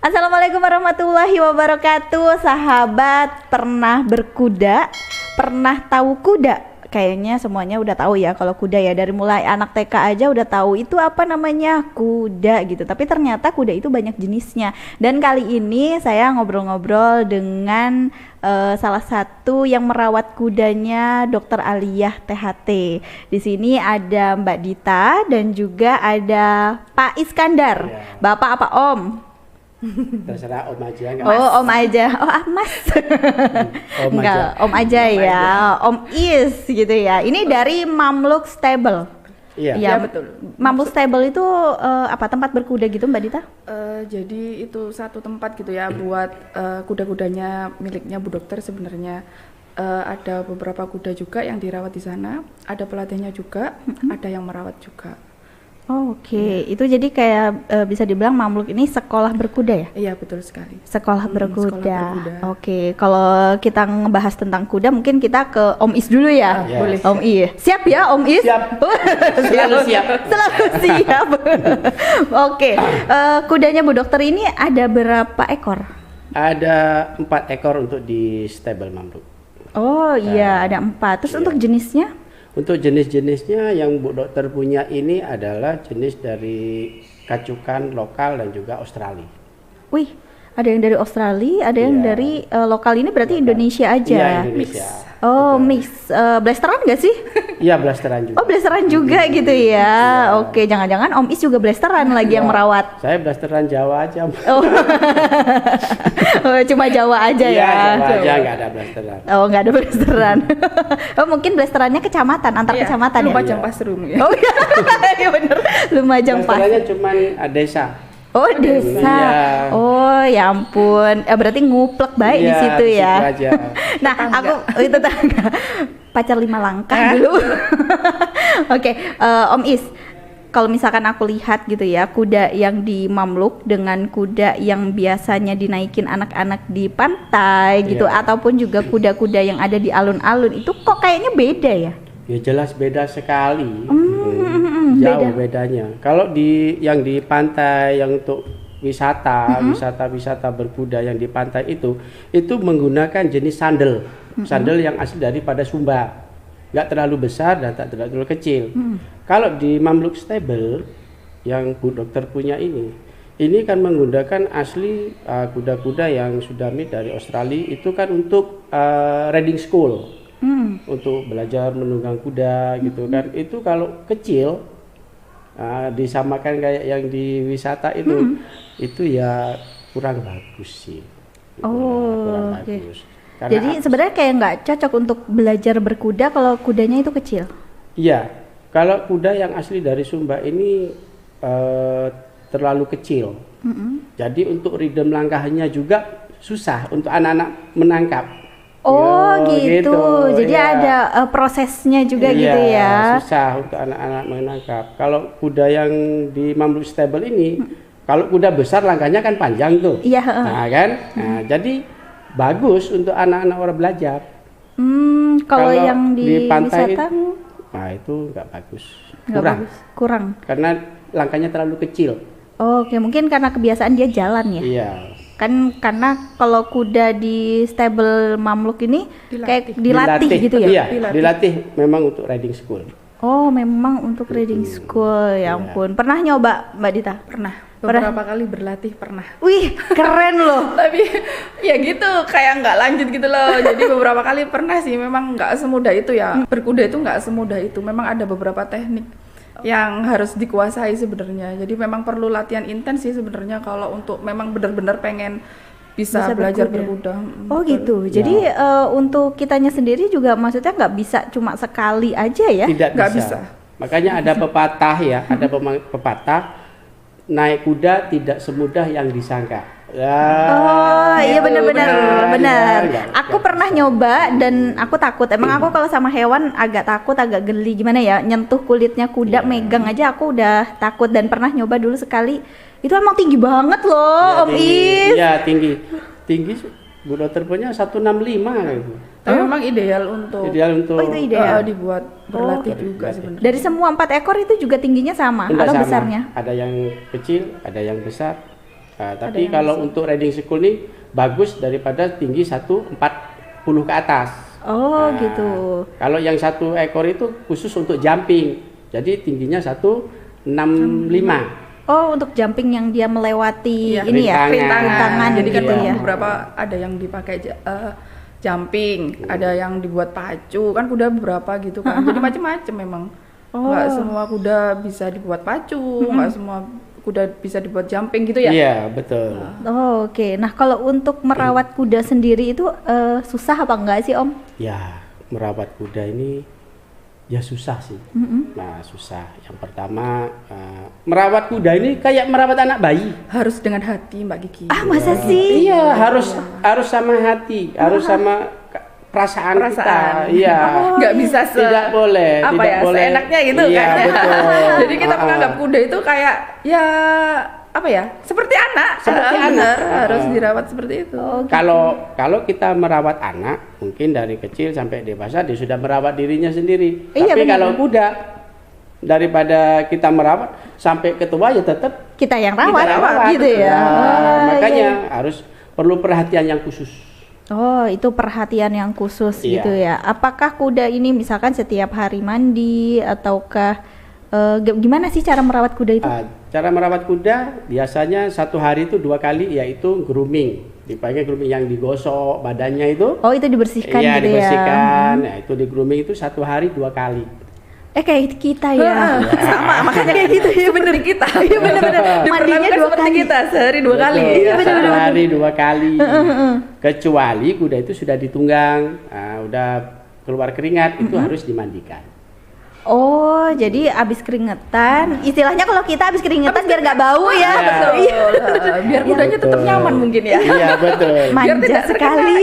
Assalamualaikum warahmatullahi wabarakatuh. Sahabat pernah berkuda, pernah tahu kuda? Kayaknya semuanya udah tahu ya kalau kuda ya. Dari mulai anak TK aja udah tahu itu apa namanya, kuda gitu. Tapi ternyata kuda itu banyak jenisnya. Dan kali ini saya ngobrol-ngobrol dengan salah satu yang merawat kudanya, Dr. Aliyah THT. Di sini ada Mbak Dita dan juga ada Pak Iskandar. Ya. Bapak apa Om? Terserah Om aja nggak? Oh, Om aja. Oh, Mas. Om Enggak, aja. Om aja Om ya. aja. Om Is gitu ya. Ini dari Mamluk Stable. Iya. Ya, betul. Mamluk Stable itu apa, tempat berkuda gitu Mbak Dita? Jadi itu satu tempat gitu ya buat kuda-kudanya miliknya Bu Dokter sebenarnya. Ada beberapa kuda juga yang dirawat di sana, ada pelatihnya juga, ada yang merawat juga. Oh, oke. Itu jadi kayak bisa dibilang Mamluk ini sekolah berkuda ya? Iya betul sekali. Sekolah berkuda. sekolah berkuda. Oke, kalau kita ngebahas tentang kuda mungkin kita ke Om Is dulu ya. Ya. Boleh. Om Is. Siap ya Om Is? Siap. Selalu siap. Selalu siap. Oke, kudanya Bu Dokter ini ada berapa ekor? Ada 4 ekor untuk di stable Mamluk. Oh iya, ada 4. Terus Iya. untuk jenisnya? Untuk jenis-jenisnya yang Bu Dokter punya ini adalah jenis dari kacukan lokal dan juga Australia. Wih, ada yang dari Australia, ada yang Iya. dari lokal. Ini berarti Lokal. Indonesia aja. Iya, Indonesia. Oh, Betul. mix. Blasteran nggak sih? Iya, blasteran juga. Oh, blasteran juga gitu ya. Oke, jangan-jangan Om Is juga blasteran lagi yang Iya. merawat. Saya blasteran Jawa aja. Oh. Oh, cuma Jawa aja Iya, ya. Jawa aja nggak ada blasteran. Oh, nggak ada blasteran. Oh, mungkin blasterannya kecamatan, antar Iya, kecamatan ya. Lumajang Iya. Pasrum ya. Oh iya, iya bener. Lumajang pas. Blasterannya cuman desa. Oh desa. Iya. Oh ya ampun. Berarti nguplek baik di Iya, situ di ya. situ aja. Nah aku itu tetangga. Pacar 5 langkah dulu. Oke, Om Is. Kalau misalkan aku lihat gitu ya, kuda yang di Mamluk dengan kuda yang biasanya dinaikin anak-anak di pantai gitu, Iya. ataupun juga kuda-kuda yang ada di alun-alun, itu kok kayaknya beda ya? Ya jelas beda sekali. beda. Jauh bedanya. Kalau yang di pantai yang untuk wisata berkuda yang di pantai itu menggunakan jenis sandal. Sandal yang asli daripada Sumba. Nggak terlalu besar dan tak terlalu kecil. Kalau di Mamluk Stable yang Bu Dokter punya ini kan menggunakan asli kuda-kuda yang sudah made dari Australia, itu kan untuk riding school. Untuk belajar menunggang kuda gitu kan. Itu kalau kecil disamakan kayak yang di wisata itu ya kurang bagus sih. Kurang Oke. bagus. Karena Jadi sebenarnya kayak nggak cocok untuk belajar berkuda kalau kudanya itu kecil. iya, kalau kuda yang asli dari Sumba ini terlalu kecil. Jadi untuk ridem langkahnya juga susah untuk anak-anak menangkap. Oh Ya, gitu. Jadi iya. ada prosesnya juga Iya, gitu ya. susah untuk anak-anak menangkap. Kalau kuda yang di Mamluk Stable ini, kalau kuda besar langkahnya kan panjang tuh. Iya, Nah kan, nah, jadi bagus untuk anak-anak orang belajar. Kalau yang di pantai wisata nah itu nggak bagus, nggak kurang, bagus, kurang. karena langkahnya terlalu kecil. Oke, mungkin karena kebiasaan dia jalan ya. Iya, Kan karena kalau kuda di stable Mamluk ini kayak Dilatih. dilatih gitu ya. Iya, Dilatih. dilatih memang untuk riding school. Oh, memang untuk riding school. Ya Iya. ampun. Pernah nyoba Mbak Dita? Pernah. Beberapa kali berlatih pernah. Wih, keren loh. Tapi ya gitu kayak nggak lanjut gitu loh. Jadi beberapa kali pernah sih, memang nggak semudah itu ya. Berkuda itu nggak semudah itu. Memang ada beberapa teknik yang harus dikuasai sebenarnya. Jadi memang perlu latihan intens sih sebenarnya kalau untuk memang benar-benar pengen bisa belajar berkuda. Oh Betul. gitu. Jadi untuk kitanya sendiri juga maksudnya nggak bisa cuma sekali aja ya? Tidak Nggak bisa. bisa. Makanya ada pepatah ya, ada pepatah naik kuda tidak semudah yang disangka. Ya, Oh iya gitu, benar-benar benar. Iya, Aku nggak pernah bisa. nyoba dan aku takut. Emang aku kalau sama hewan agak takut, agak geli gimana ya, nyentuh kulitnya kuda, Iya. megang aja aku udah takut. Dan pernah nyoba dulu sekali. Itu emang tinggi banget loh, Ya, Om tinggi. Is. Iya tinggi. Bu Dokter punya 165 gitu. Tapi memang ideal untuk Ideal untuk Oh, itu ideal. dibuat berlatih Oh, juga berlatih. sebenarnya. Dari semua 4 ekor itu juga tingginya sama Enggak atau sama. besarnya? Ada yang kecil, ada yang besar. Tapi yang kalau untuk riding school ini bagus daripada tinggi 140 ke atas. Oh, Nah, gitu. Kalau yang 1 ekor itu khusus untuk jumping, jadi tingginya 165. Oh, untuk jumping yang dia melewati Iya, ini ya, rintangan. Jadi kan gitu ya. beberapa ada yang dipakai jumping, ada yang dibuat pacu, kan kuda beberapa gitu kan. Jadi macam-macam memang. Nggak semua kuda bisa dibuat pacu, nggak semua kuda bisa dibuat jumping gitu ya. Iya, betul. Oh, oke. Nah, kalau untuk merawat kuda sendiri itu susah apa enggak sih, Om? Ya, merawat kuda ini ya susah sih. Nah, susah. Yang pertama, merawat kuda ini kayak merawat anak bayi. Harus dengan hati, Mbak Kiki. Ah, masa sih? Iya, harus sama hati, harus sama perasaan kita. Iya. Nggak bisa Tidak boleh, apa tidak ya, boleh. seenaknya gitu Iya, kan. betul. Jadi kita menganggap kuda itu kayak ya apa ya? Seperti anak. Seperti Bener, anak. harus dirawat seperti itu. Kalau kita merawat anak, mungkin dari kecil sampai dewasa dia sudah merawat dirinya sendiri. Iya, Tapi benar. kalau kuda, daripada kita merawat sampai ketua ya tetap Kita yang kita rawat, rawat. gitu ya. Nah, Oh, makanya iya. harus perlu perhatian yang khusus. Oh, itu perhatian yang khusus Iya. gitu ya. Apakah kuda ini misalkan setiap hari mandi ataukah gimana sih cara merawat kuda itu? Cara merawat kuda biasanya 1 hari itu 2 kali, yaitu grooming. Dipakai grooming yang digosok badannya itu. Oh, itu dibersihkan Iya, gitu dibersihkan. Nah, itu di grooming itu 1 hari 2 kali. Kayak kita ya. Sama, makanya kayak gitu ya bener kita. Iya bener-bener. Mandinya Diperlakukan 2 seperti kali. kita sehari 2 kali. Betul, Iya, bener, satu bener, hari 2 kali. Kecuali kuda itu sudah ditunggang, udah keluar keringat, itu harus dimandikan. Oh, jadi abis keringetan, istilahnya kalau kita abis keringetan biar nggak bau ya. Iya. Betul. Biar kudanya tetap Betul. nyaman mungkin ya. Iya, betul. Biar Manja tidak sekali.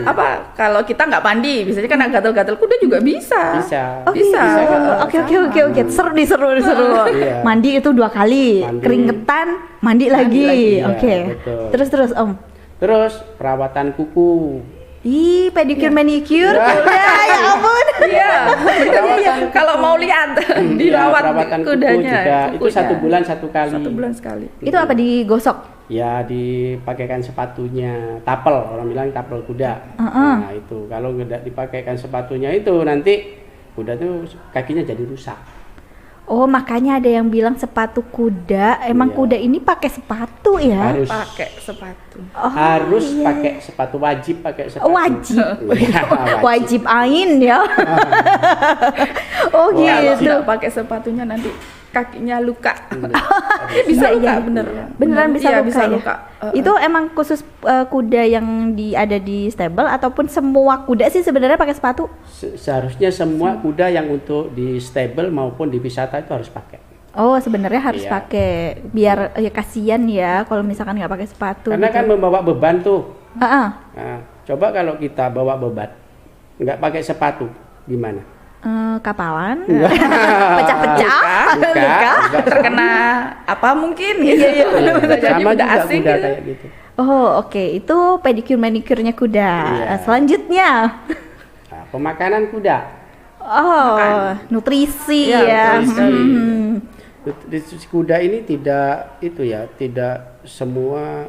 Apa kalau kita nggak mandi, biasanya kan gatal-gatal kuda juga bisa. Bisa. Oh, Bisa. Oke. Seru nih, seru. Iya. Mandi itu 2 kali, Mandi. keringetan, mandi lagi. lagi, iya, Oke. betul. Terus Om. Terus perawatan kuku. Ih, pedicure manicure. Ya. Ya ampun. Iya. Kalau mau lihat dirawat perawatan kuku kudanya. juga itu kukunya. 1 bulan 1 kali. 1 bulan sekali. Itu apa digosok? Ya, dipakaikan sepatunya, tapel, orang bilang tapel kuda. Nah, itu kalau tidak dipakaikan sepatunya itu nanti kuda tuh kakinya jadi rusak. Oh, makanya ada yang bilang sepatu kuda. Emang Iya. kuda ini pakai sepatu ya? Harus Pakai sepatu. Oh, harus iya. pakai sepatu, wajib pakai sepatu. Wajib. Iya, Wajib ain ya. Oh Kalau gitu. tidak pakai sepatunya nanti kakinya luka. Bisa Bisa luka iya. bener. Beneran bisa Iya, luka bisa ya? luka. Itu emang khusus kuda yang ada di stable ataupun semua kuda sih sebenarnya pakai sepatu? Seharusnya semua kuda yang untuk di stable maupun di wisata itu harus pakai. Oh, sebenarnya harus Iya. pakai biar ya kasihan ya kalau misalkan nggak pakai sepatu. Karena gitu. kan membawa beban tuh. Heeh. Nah, coba kalau kita bawa beban nggak pakai sepatu gimana? Kapalan, Enggak. pecah-pecah, Luka. Terkena apa mungkin gitu. Iya, Iya, Bisa jadi sama udah juga asing kuda gitu. kayak gitu. Oh, oke. Itu pedicure manicure-nya kuda. Iya. Selanjutnya, Nah, pemakanan kuda. oh, nutrisi Iya, ya. betul sekali. Nutrisi kuda ini tidak semua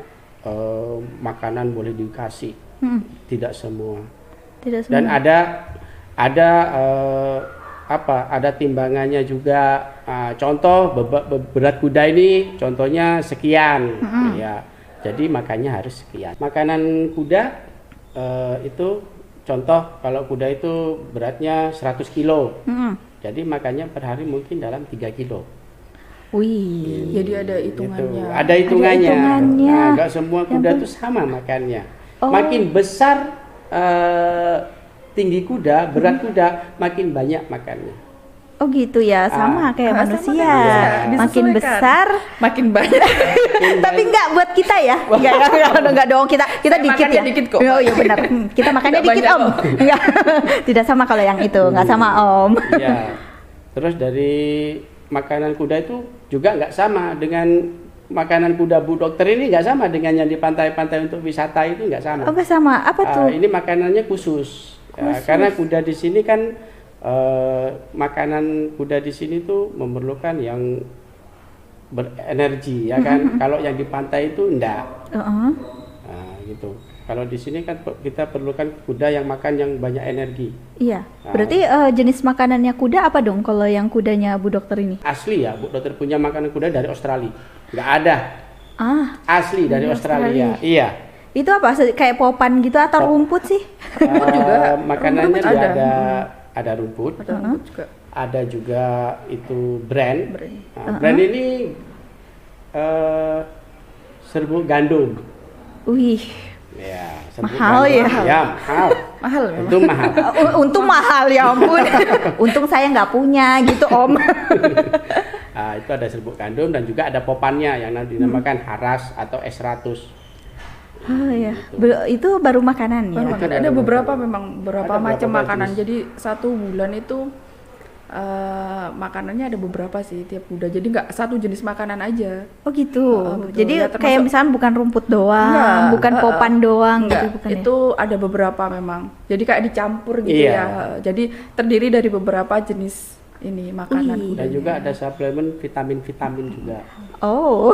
makanan boleh dikasih. Tidak semua. Tidak Dan semua. ada timbangannya juga. Contoh berat kuda ini contohnya sekian, ya. Jadi makannya harus sekian. Makanan kuda itu contoh kalau kuda itu beratnya 100 kilo. Jadi makannya per hari mungkin dalam 3 kilo. Wih. Jadi ada Gitu. hitungannya. Ada hitungannya. hitungannya. Nah, nggak semua kuda itu sama makannya. Oh. Makin besar tinggi kuda, berat kuda, makin banyak makannya. Oh gitu ya, sama kayak sama manusia. kayak manusia, Makin disesuaikan. besar, Makin banyak. tapi enggak buat kita ya. Enggak dong, kita Saya dikit makannya ya. dikit kok. Oh iya benar. Kita makannya Nggak dikit, banyak Om. kok. Enggak. Tidak sama kalau yang itu, enggak sama, Om. Ya. Terus dari makanan kuda itu juga nggak sama dengan makanan kuda Bu Dokter ini, nggak sama dengan yang di pantai-pantai untuk wisata itu, nggak sama. Oh, enggak sama. Apa tuh? Ini makanannya khusus. Ya, karena kuda di sini kan makanan kuda di sini tuh memerlukan yang berenergi ya kan. Kalau yang di pantai itu enggak. Heeh. Nah, gitu. Kalau di sini kan kita perlukan kuda yang makan yang banyak energi. Iya. Nah. Berarti jenis makanannya kuda apa dong kalau yang kudanya Bu Dokter ini? Asli ya, Bu Dokter punya makanan kuda dari Australia. Nggak ada. Ah, Asli dari Australia. Iya. itu apa? Kayak popan gitu atau rumput sih? juga. Makanannya Rumput dia ada. ada rumput. Ada rumput juga. Ada juga itu brand. Brand. Nah, brand ini serbuk gandum. Wih, Ya, serbuk Mahal gandum. ya? Ya, mahal. Mahal memang. Itu mahal. untung mahal ya ampun. Untung saya nggak punya gitu Om. Nah, itu ada serbuk gandum dan juga ada popannya yang dinamakan haras atau S100. Oh ya, itu baru makanan ya. Baru makan. Ada beberapa memang beberapa Ada macam beberapa makanan. jenis. Jadi 1 bulan itu makanannya ada beberapa sih tiap kuda. Jadi nggak satu jenis makanan aja. Oh gitu. Betul. Jadi Ya, termasuk- kayak misalnya bukan rumput doang, Enggak, bukan popan doang Enggak, gitu bukan ya? itu ada beberapa memang. Jadi kayak dicampur gitu Iya. ya. Jadi terdiri dari beberapa jenis ini makanan Wih. kuda. Dan juga ada suplemen vitamin-vitamin juga. Oh,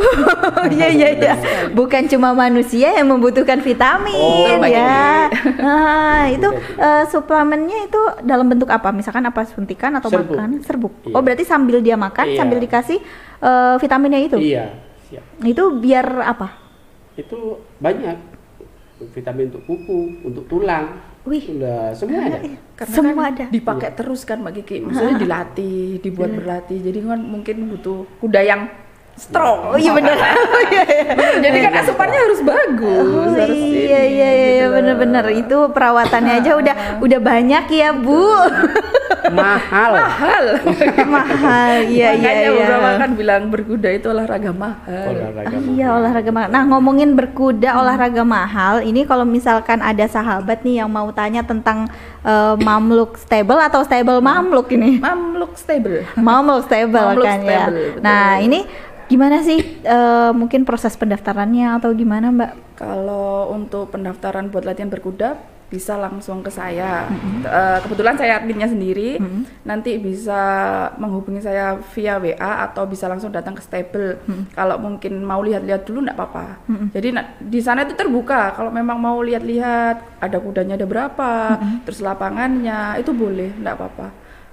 iya iya iya. Bukan cuma manusia yang membutuhkan vitamin Oh, ya. Nah, itu Juga. suplemennya itu dalam bentuk apa? Misalkan apa suntikan atau Serbuk. makan? Serbuk. Iya. Oh, berarti sambil dia makan Iya. sambil dikasih vitaminnya itu. Iya, siap. Itu biar apa? Itu banyak vitamin untuk kuku, untuk tulang. Wih. Udah semua ada. Karena Semua kan ada. dipakai terus kan Mbak Kiki. Maksudnya dilatih, dibuat berlatih. Jadi kan mungkin butuh kuda yang strong. Oh iya benar. Oh, iya, iya. Jadi kan asupannya harus bagus. Oh harus iya ini, iya iya gitu loh. benar-benar itu perawatannya aja udah banyak ya Bu. Mahal. Mahal. Mahal iya iya Makanya iya. beberapa kan bilang berkuda itu olahraga mahal. Olahraga Iya mahal. olahraga mahal. Nah ngomongin berkuda olahraga mahal, ini kalau misalkan ada sahabat nih yang mau tanya tentang Mamluk Stable atau Stable Mamluk ini, Mamluk stable. Mamluk Stable Mamluk kan ya. Stable, betul. Nah ini gimana sih mungkin proses pendaftarannya atau gimana Mbak? Kalau untuk pendaftaran buat latihan berkuda bisa langsung ke saya. Kebetulan saya adminnya sendiri. Nanti bisa menghubungi saya via WA atau bisa langsung datang ke stable. Kalau mungkin mau lihat-lihat dulu enggak apa-apa. Jadi di sana itu terbuka. Kalau memang mau lihat-lihat ada kudanya ada berapa, terus lapangannya itu boleh, enggak apa-apa.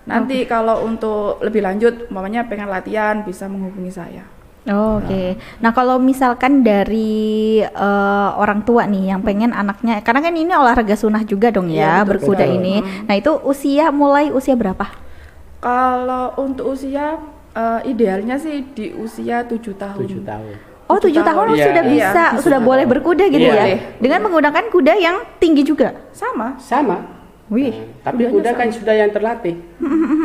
Nanti kalau untuk lebih lanjut, umpamanya pengen latihan bisa menghubungi saya. Oh, oke. Nah kalau misalkan dari orang tua nih yang pengen anaknya, karena kan ini olahraga sunnah juga dong ya, Iya, betul, berkuda betul. ini. Nah itu mulai usia berapa? Kalau untuk usia idealnya sih di usia 7 tahun. 7 tahun. Oh 7 tahun Iya. sudah Iya, bisa, bisa. sudah boleh berkuda gitu Iya. ya? Boleh. Dengan menggunakan kuda yang tinggi juga. Sama. Sama. Wih. Nah, tapi Kudanya kuda kan sama. sudah yang terlatih.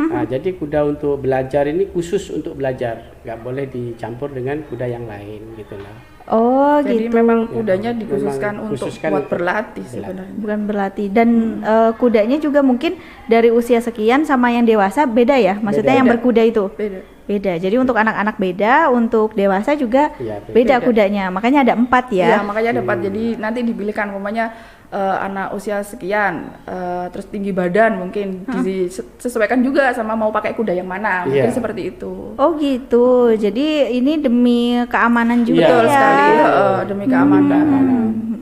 Nah, jadi kuda untuk belajar ini khusus untuk belajar, nggak boleh dicampur dengan kuda yang lain gitu lah. Oh Jadi gitu. memang kudanya Memang dikhususkan untuk khususkan buat untuk berlatih berlatih. sebenarnya. Bukan berlatih dan kudanya juga mungkin dari usia sekian sama yang dewasa beda ya? Maksudnya Beda. yang berkuda itu Beda. beda. Jadi untuk anak-anak beda, untuk dewasa juga Iya, beda Beda. kudanya. Makanya ada 4 Ya, ya. makanya dapat jadi nanti dipilihkan umpamanya anak usia sekian terus tinggi badan mungkin disesuaikan juga sama mau pakai kuda yang mana. Mungkin Iya. seperti itu. Oh gitu. Jadi ini demi keamanan juga Iya, Betul ya. sekali demi keamanan.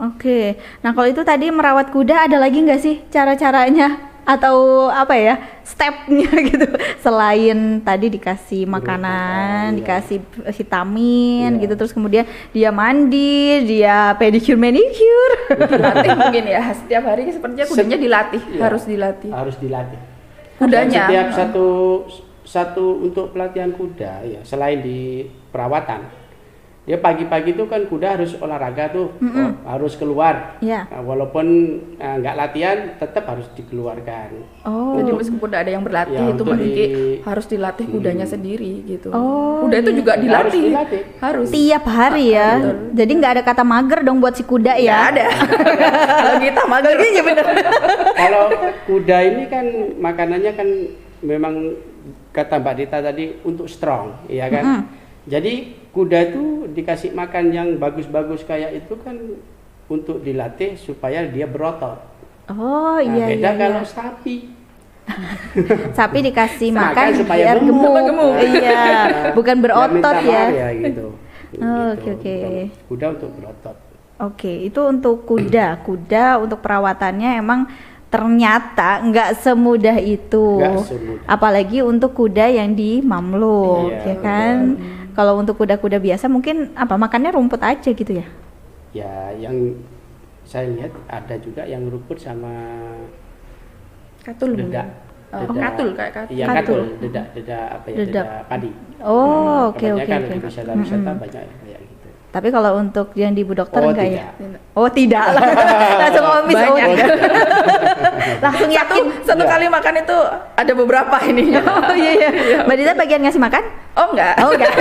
Oke. Nah kalau itu tadi merawat kuda ada lagi nggak sih cara-caranya atau apa ya stepnya gitu selain tadi dikasih makanan, iya. dikasih vitamin Iya. gitu terus kemudian dia mandi, dia pedicure manicure. Dilatih mungkin ya setiap hari sepertinya kudanya dilatih, Iya. harus dilatih. Harus dilatih. Kudanya. Dan setiap satu untuk pelatihan kuda ya, selain di perawatan. Dia pagi-pagi itu kan kuda harus olahraga tuh, harus keluar. Iya. Nah, walaupun nggak latihan, tetap harus dikeluarkan. Oh. Jadi meskipun ada yang berlatih Ya, itu untuk Mbak Kiki di- harus dilatih kudanya sendiri gitu. Oh, Kuda itu juga Harus dilatih. dilatih. Harus. Tiap hari ya. Betul. Jadi nggak ada kata mager dong buat si kuda ya. Nggak ada. Kalau kita mager. Iya benar. Kalau kuda ini kan makanannya kan memang kata Mbak Dita tadi untuk strong, ya kan? Jadi kuda itu dikasih makan yang bagus-bagus kayak itu kan untuk dilatih supaya dia berotot. Oh Nah, iya beda iya. kalau Iya. sapi. Sapi dikasih Makan makan supaya biar gemuk. gemuk. Iya, bukan berotot Biar minta ya. maaf ya gitu. Oh, Gitu. oke. Kuda untuk berotot. Oke, itu untuk kuda. Kuda untuk perawatannya emang ternyata nggak semudah itu. Nggak semudah. Apalagi untuk kuda yang di Mamluk, Iya, ya kan? Kalau untuk kuda-kuda biasa mungkin apa makannya rumput aja gitu ya? Ya, yang saya lihat ada juga yang rumput sama Katul mungkin. dedak. Katul kayak katul. Iya, Katul. katul. Dedak apa ya? Dedak. Dedak padi. Oh, oke oke Kebanyakan oke. di wisata-wisata banyak kayak gitu. Tapi kalau untuk yang di Bu Dokter Oh, enggak ya? tidak. Oh, tidak. Langsung omis. Oh, Banyak. tidak. Langsung yakin. Satu Iya. kali makan itu ada beberapa ininya. Oh iya iya. Mbak Dita bagian ngasih makan? Oh enggak. Oh enggak.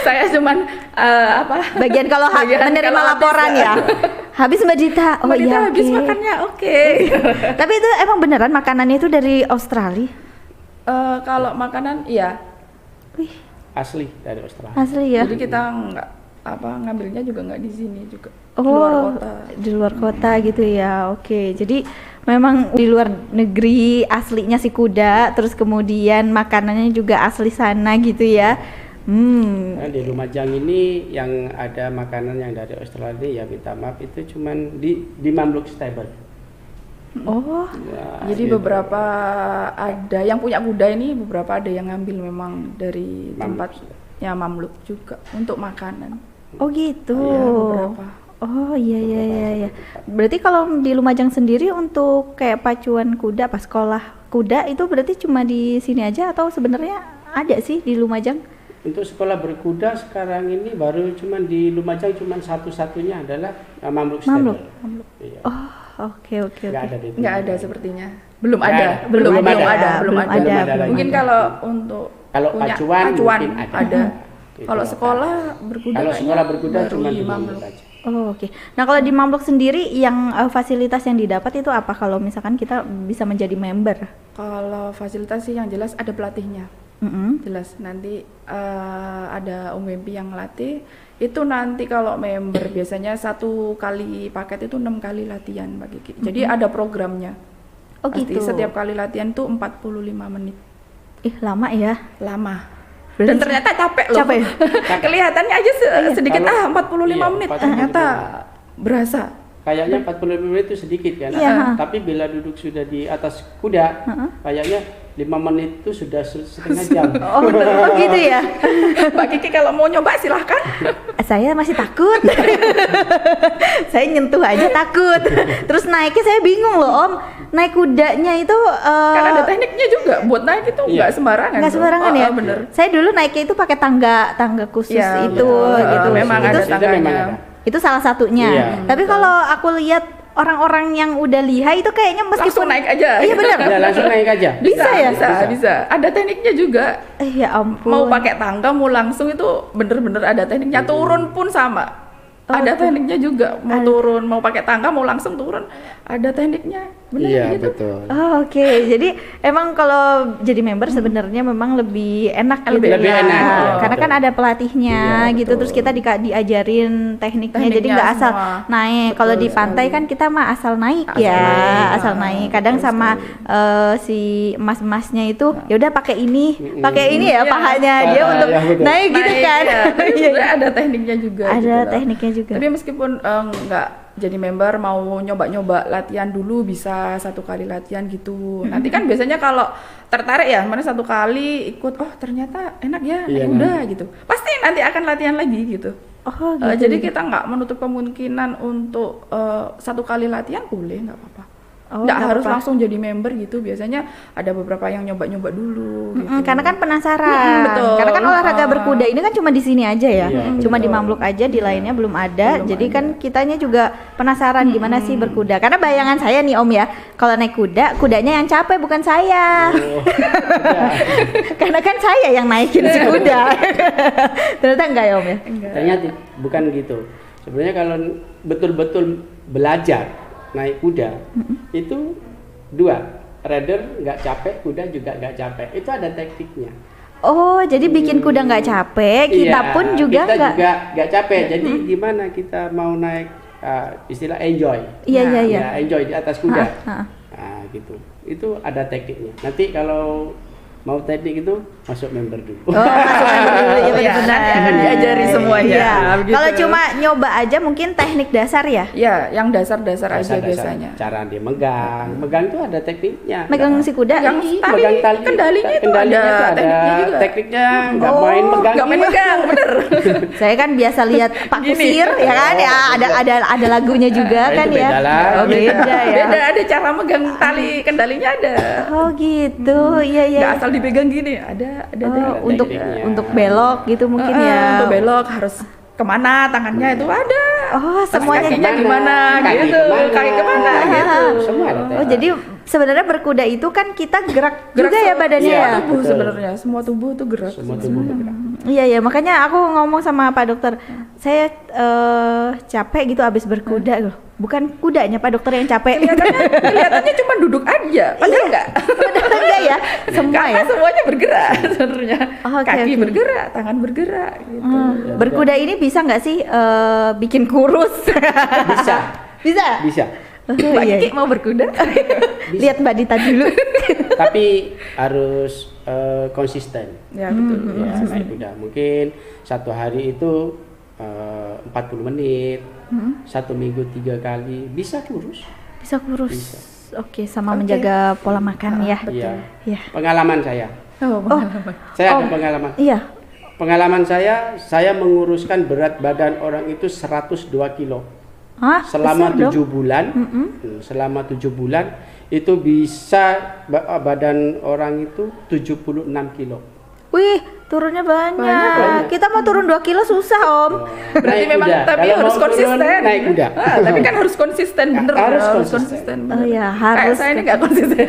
Saya cuman apa? Bagian kalau Bagian menerima kalau habis laporan ya. Habis Mbak Dita. Oh Mbak Dita iya. habis oke. makannya oke. Tapi itu emang beneran makanannya itu dari Australia? Kalau makanan iya. Wih, Asli dari Australia. asli ya. Jadi kita nggak ngambilnya juga nggak di sini juga. Oh, Di luar kota. di luar kota gitu ya. Oke, jadi memang di luar negeri aslinya si kuda, terus kemudian makanannya juga asli sana gitu ya. Nah, di Lumajang ini yang ada makanan yang dari Australia ya minta maaf itu cuman di Mamluk Stable. Oh, Ya, Jadi gitu. beberapa ada yang punya kuda ini beberapa ada yang ngambil memang dari Mamluk. tempatnya Mamluk juga untuk makanan. oh gitu. Iya, beberapa. Oh iya iya iya iya. Berarti kalau di Lumajang sendiri untuk kayak pacuan kuda pas sekolah kuda itu berarti cuma di sini aja atau sebenarnya ada sih di Lumajang? Untuk sekolah berkuda sekarang ini baru cuman di Lumajang cuman satu-satunya adalah Mamluk Stable. Mamluk. Iya. Oh, oke oke Nggak oke. ada di Nggak ada Lumajang. sepertinya. Belum Nggak ada. ada. Belum Belum ada. ada. Belum Belum ada. ada. lagi. Mungkin kalau untuk Kalau punya pacuan mungkin ada. Itu Kalau apa. sekolah berkuda Kalau kayaknya sekolah berkuda baru cuma di di Mamluk. Mamluk aja. Oh, oke. Nah, kalau di Mamluk sendiri yang fasilitas yang didapat itu apa kalau misalkan kita bisa menjadi member? Kalau fasilitas sih yang jelas ada pelatihnya. Mm-mm. Jelas nanti ada Om Wempi yang ngelatih. Itu nanti kalau member biasanya 1 kali paket itu 6 kali latihan Mbak Kiki. Jadi ada programnya. Oh Pasti gitu. setiap kali latihan tuh 45 menit. Ih, lama ya. Lama. Berarti Dan ternyata capek loh. capek. Kelihatannya aja sedikit Kalau- 45 iya, menit 45 ternyata menit. berasa. Kayaknya 45 menit itu sedikit kan. Iya. Tapi bila duduk sudah di atas kuda, kayaknya 5 menit itu sudah setengah jam. Oh, oh gitu ya. Mbak Kiki kalau mau nyoba silahkan. Saya masih takut. Saya nyentuh aja takut. Terus naiknya saya bingung loh Om. Naik kudanya itu Kan ada tekniknya juga buat naik itu Iya. nggak sembarangan. nggak tuh. sembarangan Oh, ya. oh, bener. Saya dulu naiknya itu pakai tangga khusus Iya, itu betul. gitu. Memang itu, ada Itu memang tangganya. ada. itu salah satunya. Iya. Tapi kalau aku lihat orang-orang yang udah lihai itu kayaknya Langsung meskipun naik aja. Iya benar. Ya langsung naik aja. Bisa ya? Bisa. Ada tekniknya juga. Ya ampun. Mau pakai tangga, mau langsung itu bener-bener ada tekniknya. Turun pun sama. Oh, Ada tuh. tekniknya juga. Mau turun, mau pakai tangga, mau langsung turun. Ada tekniknya. Bener Iya, gitu. betul. Oh, oke. Jadi emang kalau jadi member sebenarnya memang lebih enak gitu Lebih ya. enak, Karena betul. kan ada pelatihnya Iya, gitu. betul. Terus kita diajarin tekniknya. Jadi Tekniknya nggak asal semua. naik. Kalau di pantai kan kita mah asal naik ya, asal naik. Kadang sama si emas-emasnya itu ya udah pakai ini ya Iya. pahanya dia untuk Ya, betul. naik gitu Naik, kan. ya. Tapi Iya, sebenarnya iya. ada tekniknya juga. Ada gitu loh. tekniknya juga. Tapi meskipun nggak jadi member mau nyoba-nyoba latihan dulu bisa 1 kali latihan gitu. Nanti kan biasanya kalau tertarik ya mana 1 kali ikut oh ternyata enak ya Iya, naik kuda gitu. Pasti nanti akan latihan lagi gitu. Oh, gitu. Jadi kita nggak menutup kemungkinan untuk 1 kali latihan boleh nggak apa-apa. Oh, Nggak nggak harus apa-apa. langsung jadi member gitu. Biasanya ada beberapa yang nyoba-nyoba dulu. Gitu. Karena kan penasaran. betul. Karena kan olahraga berkuda ini kan cuma di sini aja ya. Iya, Cuma di betul. Mamluk aja, di lainnya belum ada. Belum Jadi ada. kan kitanya juga penasaran gimana sih berkuda. Karena bayangan saya nih Om ya, kalau naik kuda, kudanya yang capek bukan saya. Oh, iya. Karena kan saya yang naikin si kuda. Ternyata enggak ya Om ya? Ternyata bukan gitu. Sebenarnya kalau betul-betul belajar naik kuda itu 2, rider nggak capek, kuda juga nggak capek. Itu ada tekniknya. Oh, jadi bikin kuda nggak capek, kita Iya, pun juga kita nggak. juga nggak capek. Jadi gimana kita mau naik istilah enjoy. Iya, iya, iya. Ya, enjoy di atas kuda. Ha, ha. Nah, Nah, gitu. Itu ada tekniknya. Nanti kalau mau teknik itu masuk member dulu. Oh, masuk member dulu ya, Iya, benar. nanti akan diajari semuanya. Iya. Begitu. Kalau cuma nyoba aja mungkin teknik dasar ya. Ya, yang dasar-dasar aja Dasar-dasar biasanya. cara dia megang. Megang itu ada tekniknya. Megang si kuda. Yang Iya, tali, megang tali. kendalinya itu Kendalinya ada itu ada tekniknya juga. tekniknya, nggak Oh, main megang. Nggak main megang, bener. Saya kan biasa lihat Pak Gini. Kusir ya kan ya, ada lagunya juga Nah, kan itu ya. beda lah. Oh, beda ya. Beda, ada cara megang tali kendalinya ada. Oh gitu. Iya iya. Nggak asal dipegang gini, ada Oh, teknik. untuk belok gitu mungkin ya. Untuk belok harus kemana tangannya itu ada. Oh, Terus semuanya kakinya gimana kaki gitu, kemana, kaki kemana gitu. Semua ada Oh, teknik. jadi sebenarnya berkuda itu kan kita gerak juga ya se- badannya iya, ya. tubuh betul. sebenarnya, semua tubuh tuh gerak. Semua tubuh bergerak. Iya ya, makanya aku ngomong sama Pak Dokter, saya capek gitu abis berkuda loh. Bukan kudanya Pak Dokter yang capek. Kelihatannya cuma duduk aja, padahal enggak. Padahal enggak ya, semua Karena ya. semuanya bergerak sebenarnya. Oh, oke, Kaki oke. bergerak, tangan bergerak gitu. Berkuda ini bisa nggak sih bikin kurus? Bisa, Bisa. bisa. Oh, Mbak iya. Kiki mau berkuda? Lihat Mbak Dita dulu. Tapi harus konsisten. Ya betul. Ya, naik kuda. Mungkin satu hari itu 40 menit, 1 minggu 3 kali, bisa kurus. Bisa kurus. Bisa. Oke, sama Oke. menjaga pola makan ya. Iya. Iya. Pengalaman saya. Oh, Saya ada Oh. pengalaman. Iya. Pengalaman saya menguruskan berat badan orang itu 102 kilo. Hah? Selama Besar dong. 7 bulan. Selama 7 bulan itu bisa badan orang itu 76 kilo. Wih, turunnya banyak. Banyak. Kita mau turun 2 kilo susah, Om. Berarti Naik memang kuda. tapi Kalau harus mau turun, konsisten. naik kuda. Tapi kan harus konsisten bener. Harus Harus konsisten. konsisten. Oh bener. iya, Kayak harus. saya ini nggak konsisten.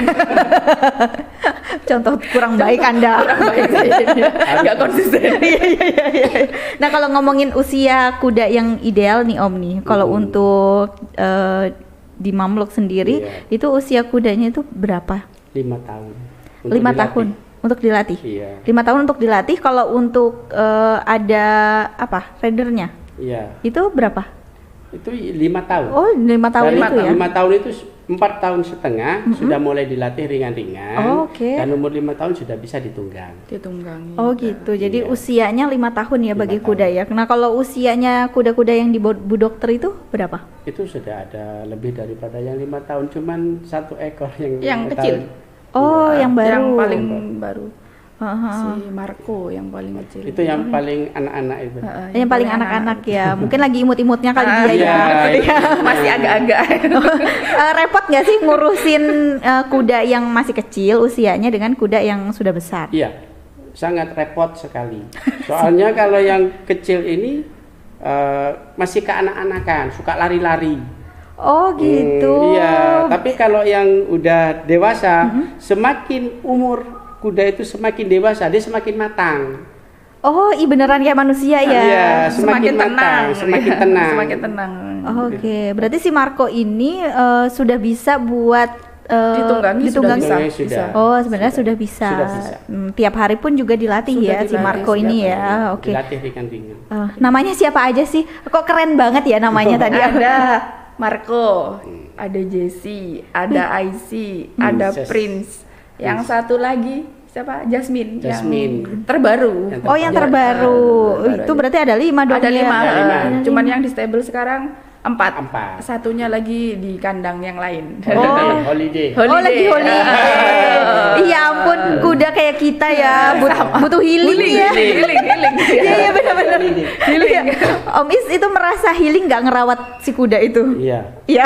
Contoh kurang baik Anda. Baik saya ini nggak konsisten. Iya. Nah, kalau ngomongin usia kuda yang ideal nih Om nih, kalau untuk di Mamluk sendiri Iya. itu usia kudanya itu berapa? 5 tahun. 5 Untuk tahun dilatih. untuk dilatih. Iya. 5 tahun untuk dilatih. Kalau untuk ada apa? Ridernya Iya. itu berapa? Itu 5 tahun. Oh, 5 tahun Dari itu ya. 5 tahun itu 4 tahun setengah sudah mulai dilatih ringan-ringan. Oh, oke. Dan umur 5 tahun sudah bisa ditunggang. Ditunggangi. Oh gitu, jadi Iya. usianya 5 tahun ya 5 bagi tahun. kuda ya. Nah kalau usianya kuda-kuda yang di Bu Dokter itu berapa? Itu sudah ada lebih daripada yang 5 tahun, cuman 1 ekor yang Yang 5 kecil. tahun. Oh yang baru. Yang paling baru. Heeh. Si Marco yang paling kecil. Itu yang paling anak-anak itu. Yang paling anak-anak ya, mungkin lagi imut-imutnya kali Ah, dia ya. iya. Masih agak-agak. Repot nggak sih ngurusin kuda yang masih kecil usianya dengan kuda yang sudah besar? Iya, sangat repot sekali. Soalnya kalau yang kecil ini masih keanak-anakan, suka lari-lari. Oh gitu. Iya, tapi kalau yang udah dewasa, semakin umur kuda itu semakin dewasa, dia semakin matang. Oh, beneran kayak manusia ya? Iya, semakin matang, semakin tenang. Semakin tenang. Oke, berarti si Marco ini sudah bisa buat Ditunggangi sudah bisa. Ditunggangi sudah. Oh, sebenarnya sudah bisa. Sudah bisa. Tiap hari pun juga dilatih Sudah ya si dilatih Marco setiap ini hari. ya. Oke. Dilatih ringan-ringan. Namanya siapa aja sih? Kok keren banget ya namanya tadi. Ada Marco, ada Jesse, ada Icy, ada Princess. Prince. Yang satu lagi siapa? Jasmine. Jasmine. Yang terbaru. Oh, yang terbaru. Itu berarti ada 5 dong Ada ya? 5. Ada 5. Cuman yang di stable sekarang 4. 4. Satunya lagi di kandang yang lain. Oh. Holiday. Oh, lagi holiday. Iya ampun, kuda kayak kita ya, butuh healing ya. Healing. Iya benar-benar. Healing. Iya. Om Is itu merasa healing nggak ngerawat si kuda itu? Iya, Iya.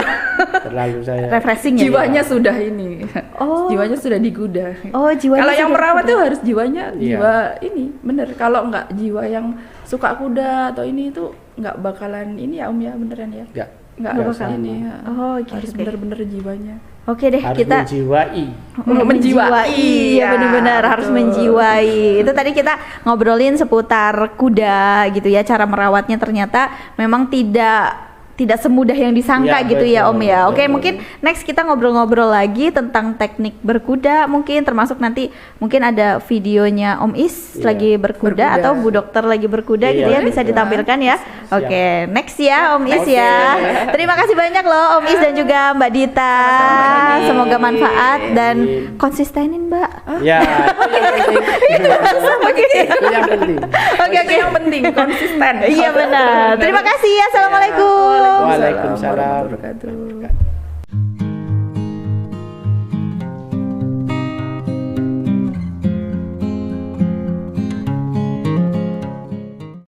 terlalu saya. Refreshing ya. Jiwanya sudah ini. Oh. Jiwanya sudah di kuda. Oh, jiwanya Kalau yang sudah merawat kuda. tuh harus jiwanya Iya. jiwa ini bener. Kalau nggak jiwa yang suka kuda atau ini itu nggak bakalan ini ya Om ya beneran ya. Enggak. Nggak Nggak bakal bakal. ini. Ya. Oh, gitu Harus deh. bener-bener jiwanya. Oke deh, Harus kita menjiwai. Menjiwai. Iya benar-benar harus betul. menjiwai. Itu tadi kita ngobrolin seputar kuda gitu ya, cara merawatnya ternyata memang tidak semudah yang disangka Ya, gitu ya Om betul, ya. Oke, betul. mungkin next kita ngobrol-ngobrol lagi tentang teknik berkuda, mungkin termasuk nanti mungkin ada videonya Om Is Iya. lagi berkuda Berkuda. atau Bu Dokter lagi berkuda Iya. gitu ya, bisa ditampilkan ya. Siap. Oke, next ya Om Is Oke. ya. Terima kasih banyak loh Om Is dan juga Mbak Dita. Sama-sama. semoga manfaat dan Amin. konsistenin Mbak. Ya, itu yang penting. Sama gitu ya. Itu yang penting. Oke, Itu yang penting konsisten. Iya benar. Terima kasih ya. Assalamualaikum. Waalaikumsalam warahmatullahi wabarakatuh.